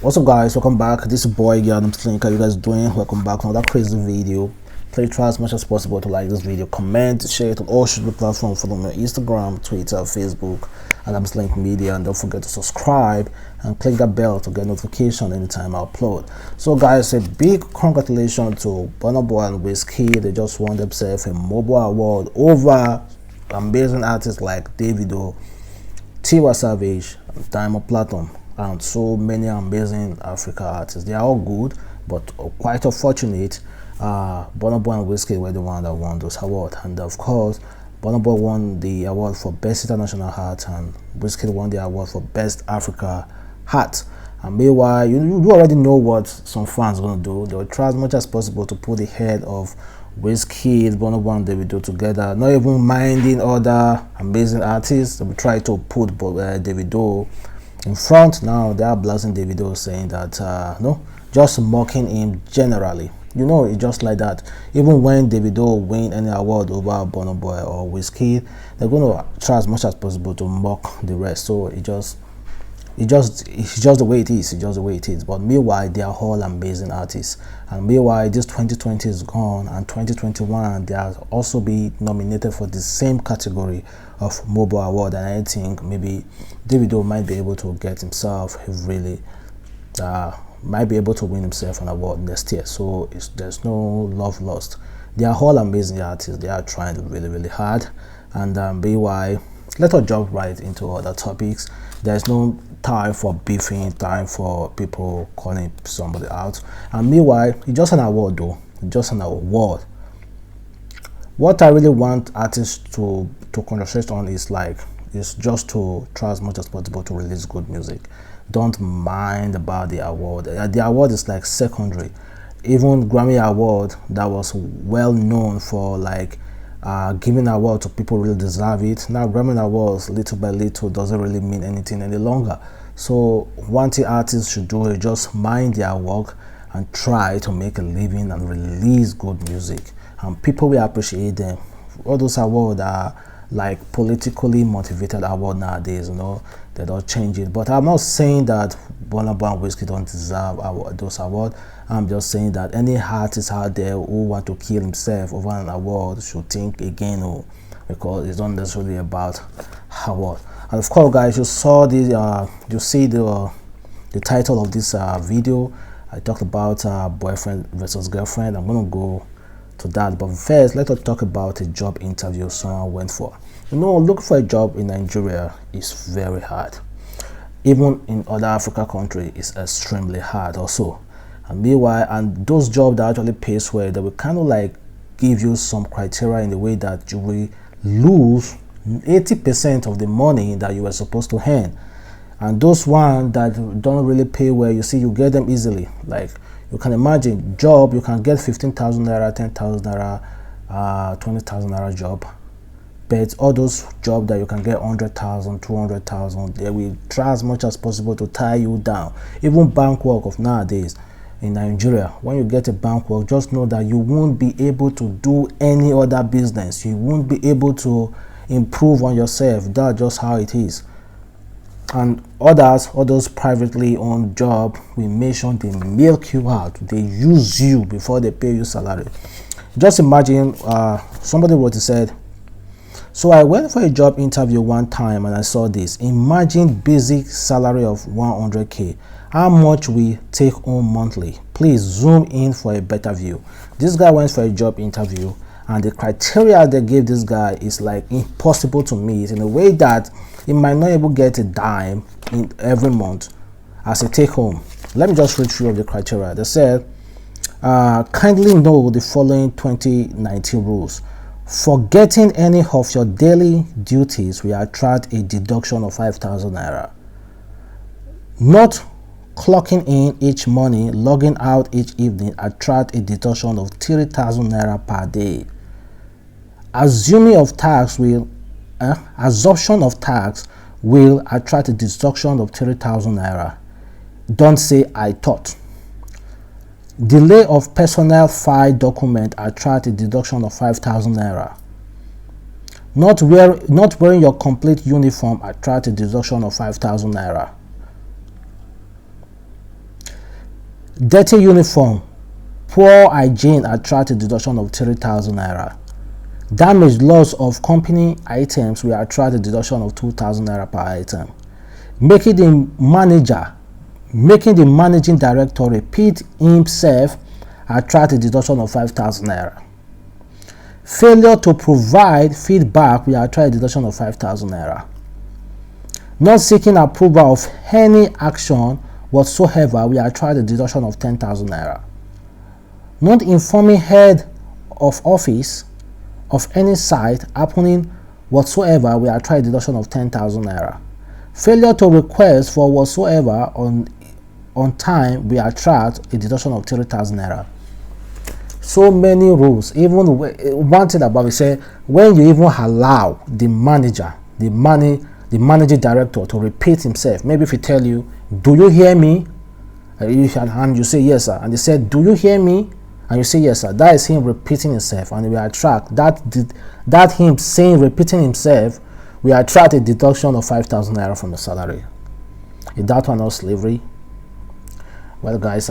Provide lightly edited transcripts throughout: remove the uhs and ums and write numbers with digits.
What's up, guys? Welcome back. This is boy Adamslink. How you guys doing? Welcome back to another crazy video. Please try as much as possible to like this video, comment, share it on all social platforms. Follow me on Instagram, Twitter, Facebook, adamslinkmedia, and don't forget to subscribe and click that bell to get notification anytime I upload. So guys, a big congratulations to Burna and Wizkid. They just won themselves a Mobo award over amazing artists like Davido, Tiwa Savage, Diamond Platinum, and so many amazing Africa artists. They are all good, but quite unfortunate. Burna and Wizkid were the one that won those awards, and of course, Burna won the award for Best International Art, and Wizkid won the award for Best Africa Art. And meanwhile, you already know what some fans are gonna do. They will try as much as possible to put the head of Wizkid, Burna and Davido together, not even minding other amazing artists. They will try to put Davido in front. Now they are blasting Davido, saying that no, just mocking him generally. You know, it's just like that. Even when Davido win any award over Burna or Wizkid, they're gonna try as much as possible to mock the rest. So it's just the way it is. It's just the way it is. But meanwhile, they are all amazing artists. And meanwhile, this 2020 is gone, and 2021 they are also be nominated for the same category of Mobo award. And I think maybe Davido might be able to get himself really might be able to win himself an award next year. So there's no love lost. They are all amazing artists. They are trying really hard. And meanwhile, let us jump right into other topics. There's no time for beefing, time for people calling somebody out. And meanwhile, it's just an award though. It's just an award. What I really want artists to concentrate on is just to try as much as possible to release good music. Don't mind about the award. The award is like secondary. Even Grammy award that was well known for giving award to people really deserve it. Now Grammy awards little by little doesn't really mean anything any longer. So one thing artists should do is just mind their work and try to make a living and release good music, and people will appreciate them. All those awards are like politically motivated award nowadays, you know, they don't change it. But I'm not saying that Burna and Wizkid don't deserve those awards. I'm just saying that any artist out there who want to kill himself over an award should think again, because it's not necessarily about award. And of course, guys, you saw this, you see the title of this video. I talked about boyfriend versus girlfriend. I'm gonna go to that, but first let us talk about a job interview someone went for. You know, looking for a job in Nigeria is very hard. Even in other African countries, it's extremely hard also. And meanwhile, and those jobs that actually pays well, they will kind of like give you some criteria in the way that you will lose 80% of the money that you were supposed to earn. And those ones that don't really pay well, you see, you get them easily. Like, you can imagine job, you can get 15,000 naira, 10,000 naira, 20,000 naira job. But all those jobs that you can get 100,000, 200,000, they will try as much as possible to tie you down. Even bank work of nowadays in Nigeria, when you get a bank work, just know that you won't be able to do any other business. You won't be able to improve on yourself. That's just how it is. And all those privately owned job, we mentioned, they milk you out. They use you before they pay you salary. Just imagine, somebody wrote, said, so I went for a job interview one time and I saw this. Imagine basic salary of 100k. How much we take home monthly? Please zoom in for a better view. This guy went for a job interview, and the criteria they gave this guy is like impossible to meet, in a way that he might not able get a dime in every month as a take home. Let me just read through of the criteria. They said, kindly know the following 2019 rules. Forgetting any of your daily duties will attract a deduction of 5,000 naira. Not clocking in each morning, logging out each evening attract a deduction of 3,000 naira per day. Assuming of tax will assumption of tax will attract a deduction of 3,000 naira. Don't say I thought. Delay of personnel file document attract a deduction of 5,000 naira. Not wearing your complete uniform attract a deduction of 5,000 naira. Dirty uniform, poor hygiene attract a deduction of 3,000 naira. Damage, loss of company items will attract a deduction of 2,000 naira per item. Making the managing director repeat himself attract a deduction of 5,000 naira. Failure to provide feedback will attract a deduction of 5,000 naira. Not seeking approval of any action whatsoever will attract a deduction of 10,000 naira. Not informing head of office of any site happening whatsoever will attract a deduction of 10,000 naira. Failure to request for whatsoever on time will attract a deduction of 3,000 naira. So many rules. Even one thing about it, say when you even allow the managing director to repeat himself, maybe if he tell you, do you hear me, and you say yes sir, and they said, do you hear me, and you say yes sir, that is him repeating himself, and we attract that him saying repeating himself, we attract a deduction of 5,000 naira from the salary. Is that one not slavery? Well guys,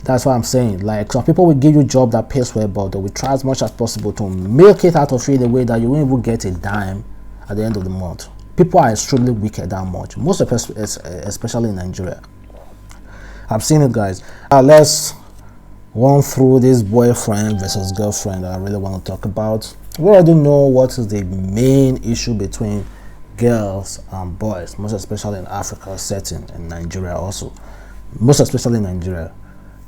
that's what I'm saying. Like, some people will give you a job that pays well, but they will try as much as possible to milk it out of you in a way that you won't even get a dime at the end of the month. People are extremely wicked that much, most especially in Nigeria. I've seen it, guys. Let's run through this boyfriend versus girlfriend that I really want to talk about. We already know what is the main issue between girls and boys, most especially in Africa setting, and Nigeria also, most especially in Nigeria.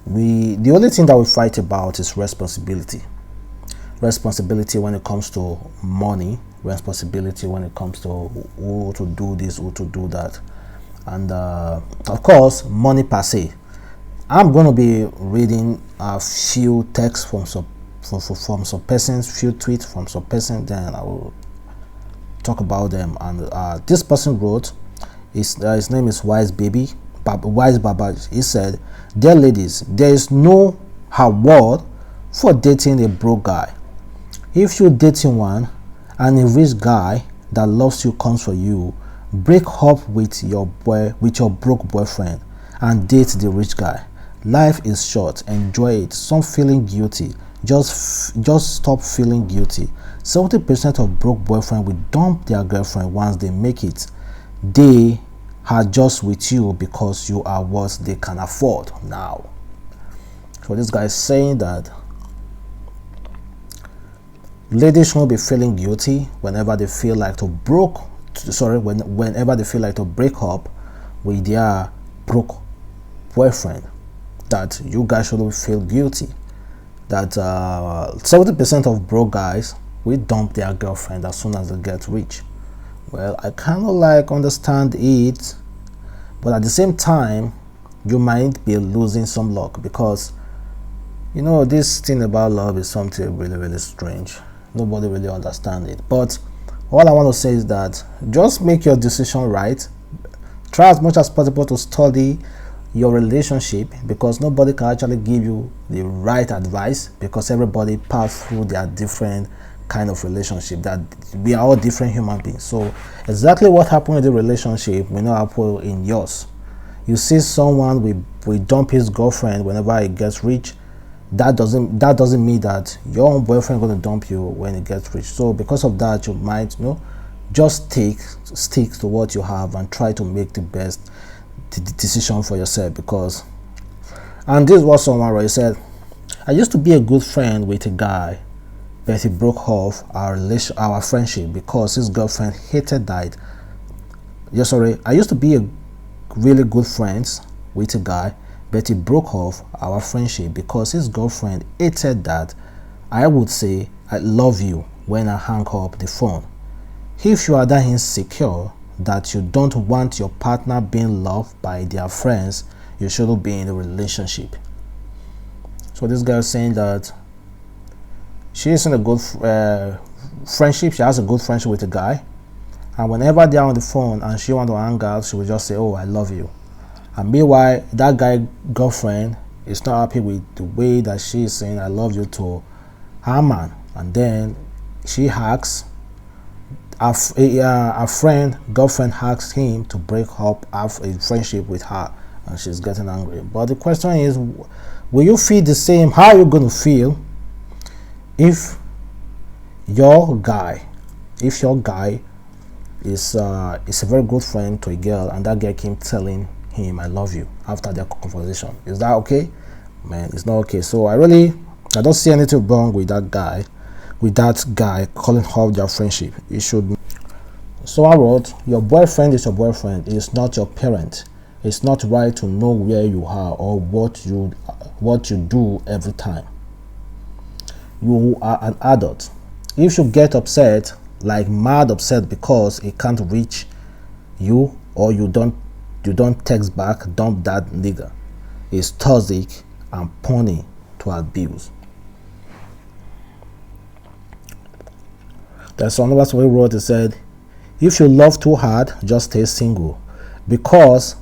The only thing that we fight about is responsibility when it comes to money, responsibility when it comes to who to do this, who to do that, and of course money per se. I'm going to be reading a few texts from some persons, few tweets from some person, then I will talk about them. And this person wrote, his name is Wise Baba. He said, dear ladies, there is no reward for dating a broke guy. If you're dating one and a rich guy that loves you comes for you, break up with your broke boyfriend and date the rich guy. Life is short, enjoy it. Stop feeling guilty. Just stop feeling guilty. 70% of broke boyfriend will dump their girlfriend once they make it. They are just with you because you are what they can afford now. So this guy is saying that ladies shouldn't be feeling guilty whenever they feel like to whenever they feel like to break up with their broke boyfriend. That you guys shouldn't feel guilty. That 70% of broke guys will dump their girlfriend as soon as they get rich. Well, I kind of like understand it, but at the same time you might be losing some luck, because you know this thing about love is something really strange. Nobody really understands it. But all I want to say is that just make your decision right. Try as much as possible to study your relationship, because nobody can actually give you the right advice, because everybody pass through their different kind of relationship, that we are all different human beings. So exactly what happened in the relationship will not happen in yours. You see someone will dump his girlfriend whenever he gets rich, that doesn't mean that your own boyfriend going to dump you when he gets rich. So because of that, you might just stick to what you have and try to make the best decision for yourself. Because, and this is what someone wrote, he said, I used to be a good friend with a guy, but he broke off our friendship because his girlfriend hated that. I used to be a really good friends with a guy, but he broke off our friendship because his girlfriend hated that I would say I love you when I hang up the phone. If you are that insecure that you don't want your partner being loved by their friends, you shouldn't be in a relationship. So this girl is saying that she is in a good friendship. She has a good friendship with a guy, and whenever they are on the phone and she wants to hang out, she will just say, oh, I love you. And meanwhile, that guy girlfriend is not happy with the way that she is saying I love you to her man, and then she asks a friend girlfriend asks him to break up a friendship with her, and she's getting angry. But the question is, will you feel the same? How are you going to feel if your guy is a very good friend to a girl, and that girl came telling him I love you after their conversation? Is that okay? Man, it's not okay. So I don't see anything wrong with that guy calling off their friendship. You should. So I wrote, your boyfriend is your boyfriend. It's not your parent. It's not right to know where you are or what you do every time. You are an adult. If you get upset, like mad upset, because he can't reach you or you don't text back, dump that nigga. It's toxic and punny to abuse. There's another way he wrote. It said, if you love too hard, just stay single, because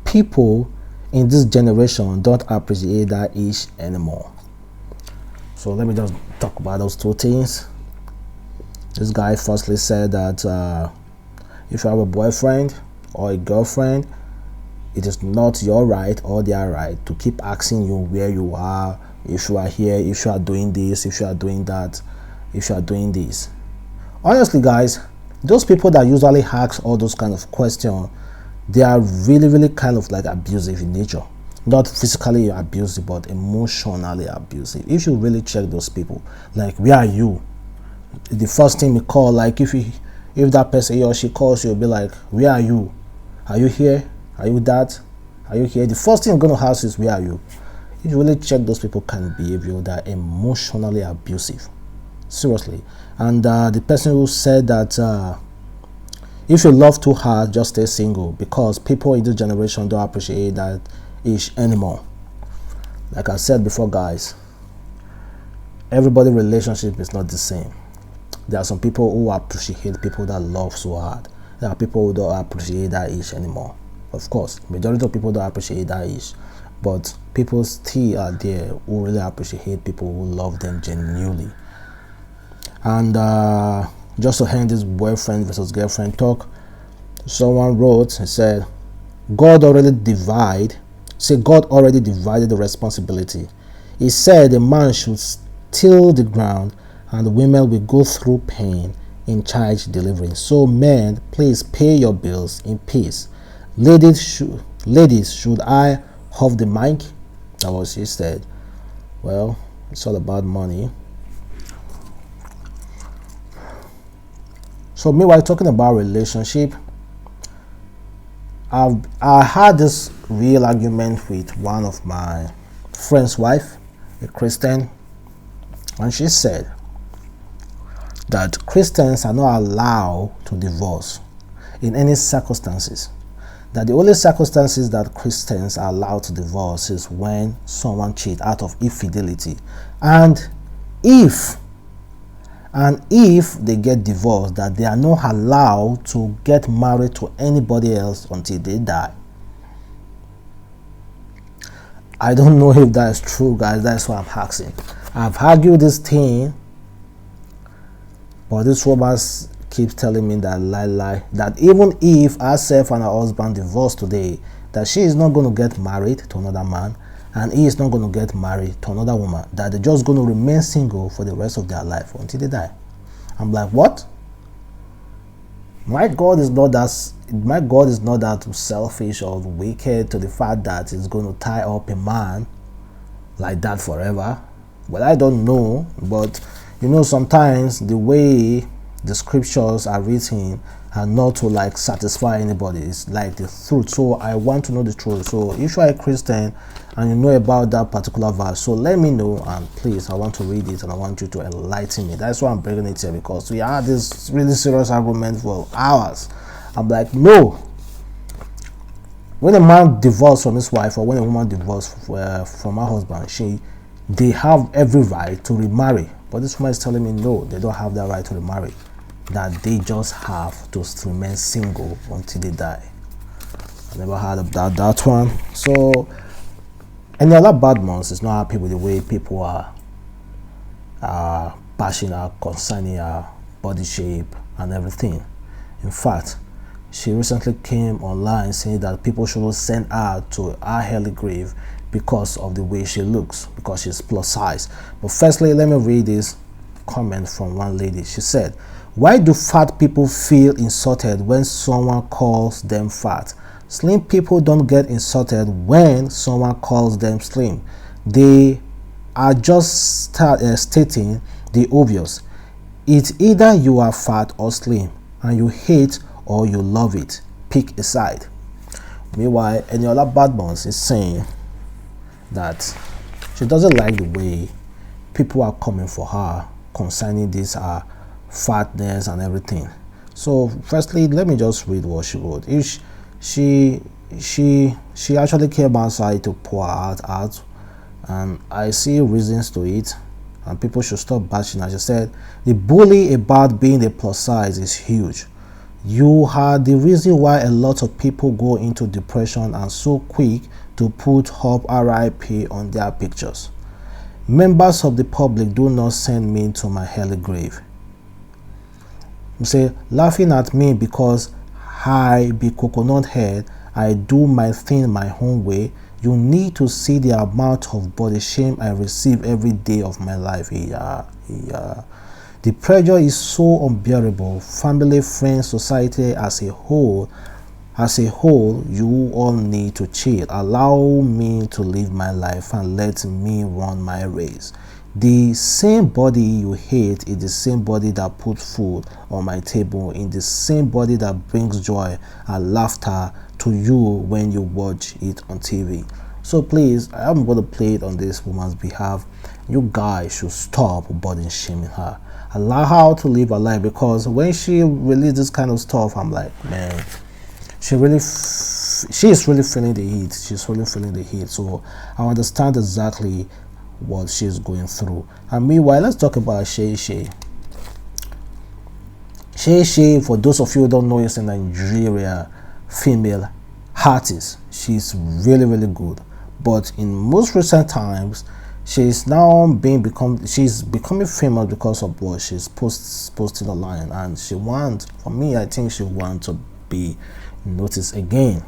people in this generation don't appreciate that age anymore. So let me just talk about those two things. This guy firstly said that if you have a boyfriend or a girlfriend, it is not your right or their right to keep asking you where you are, if you are here, if you are doing this, if you are doing that, if you are doing this. Honestly, guys, those people that usually ask all those kind of questions, they are really kind of like abusive in nature. Not physically abusive, but emotionally abusive. If you really check those people, like, where are you? The first thing you call, like, if that person, he or she calls you, you'll be like, where are you? Are you here? Are you that? Are you here? The first thing you're going to ask is, where are you? If you really check those people kind of behavior, that are emotionally abusive. Seriously. And the person who said that if you love too hard, just stay single, because people in this generation don't appreciate that age anymore. Like I said before, guys, everybody's relationship is not the same. There are some people who appreciate people that love so hard. There are people who don't appreciate that age anymore. Of course, majority of people don't appreciate that age, but people still are there who really appreciate people who love them genuinely. And just to end this boyfriend versus girlfriend talk, someone wrote and said, God already divided the responsibility. He said a man should till the ground and the women will go through pain in child delivery. So men, please pay your bills in peace. Ladies, should I have the mic? That was she said. Well, it's all about money. So meanwhile, talking about relationship, I had this real argument with one of my friend's wife, a Christian, and she said that Christians are not allowed to divorce in any circumstances. That the only circumstances that Christians are allowed to divorce is when someone cheats out of infidelity, and if they get divorced, that they are not allowed to get married to anybody else until they die. I don't know if that is true, guys. That's what I'm asking. I've argued this thing, but this woman keeps telling me that lie, that even if herself and her husband divorce today, that she is not going to get married to another man, and he is not going to get married to another woman, that they're just going to remain single for the rest of their life until they die. I'm like, what? My God is not that selfish or wicked to the fact that he's going to tie up a man like that forever. Well, I don't know, but sometimes the way the scriptures are written are not to like satisfy anybody. It's like the truth. So I want to know the truth. So if you are a Christian and you know about that particular verse, so let me know, and please, I want to read it and I want you to enlighten me. That's why I'm bringing it here, because we had this really serious argument for hours. I'm like, no. When a man divorces from his wife, or when a woman divorces from her husband, they have every right to remarry. But this woman is telling me no, they don't have that right to remarry. That they just have to remain single until they die. I never heard about that one. So, any other bad months is not happy with the way people are passionate concerning our body shape and everything. In fact, she recently came online saying that people shouldn't send her to her early grave because of the way she looks, because she's plus size. But firstly, let me read this comment from one lady. She said, "Why do fat people feel insulted when someone calls them fat? Slim people don't get insulted when someone calls them slim. They are just stating the obvious. It's either you are fat or slim, and you hate or you love it. Pick a side." Meanwhile, Eniola Badmons is saying that she doesn't like the way people are coming for her concerning this fatness and everything. So firstly, let me just read what she wrote. She actually came outside to pour out, and I see reasons to it, and people should stop bashing. As she said, the bully about being a plus size is huge. You are the reason why a lot of people go into depression and so quick to put up RIP on their pictures. Members of the public, do not send me to my early grave. You say, laughing at me because I be coconut head, I do my thing my own way. You need to see the amount of body shame I receive every day of my life. Yeah. The pressure is so unbearable. Family, friends, society as a whole, you all need to chill. Allow me to live my life and let me run my race. The same body you hate is the same body that puts food on my table, in the same body that brings joy and laughter to you when you watch it on TV. So please, I am going to play it on this woman's behalf. You guys should stop body shaming her. Allow her to live her life, because when she released this kind of stuff, I'm like, man, she is really feeling the heat. She's really feeling the heat. So I understand exactly what she's going through. And meanwhile, let's talk about Shay Shay. Shay Shay, for those of you who don't know, is a Nigeria female artist. She's really, really good. But in most recent times, she's becoming famous because of what she's posting online, and for me, I think she wants to be noticed again.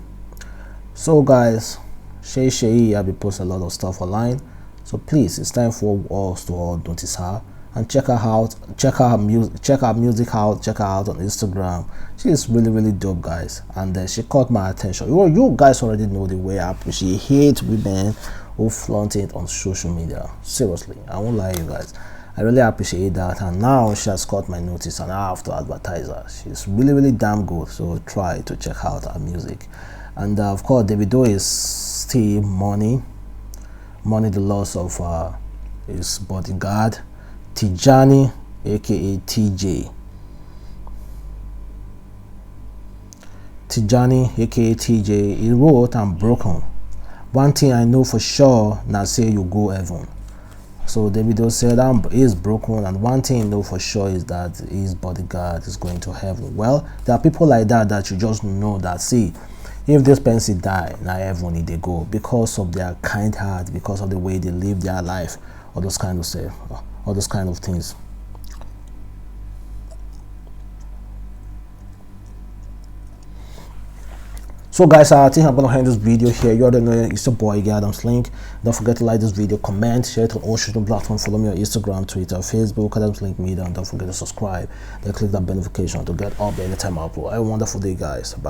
So guys, Shay Shay have been posting a lot of stuff online, so please, it's time for us to all notice her and check her out, check her music out, check her out on Instagram. She is really, really dope, guys, and she caught my attention. You guys already know the way I appreciate women who flaunt it on social media. Seriously, I won't lie to you guys, I really appreciate that, and now she has caught my notice and I have to advertise her. She's really, really damn good, so try to check out her music. And of course, Davido is still mourning the loss of his bodyguard Tijani, aka TJ. Tijani, aka TJ, he wrote, "I'm broken. One thing I know for sure, now say you go heaven." So Davido said he's broken, and one thing he know for sure is that his bodyguard is going to heaven. Well, there are people like that you just know that, see, if this person die, now heaven they go, because of their kind heart, because of the way they live their life, all those kind of stuff, all those kind of things. So guys, I think I'm gonna end this video here. You already know it's your boy Adamslink. Don't forget to like this video, comment, share it on all social platforms, follow me on Instagram, Twitter, Facebook, adamslinkmedia, and don't forget to subscribe, then click that bell notification to get updated anytime I upload. Have a wonderful day, guys. Bye.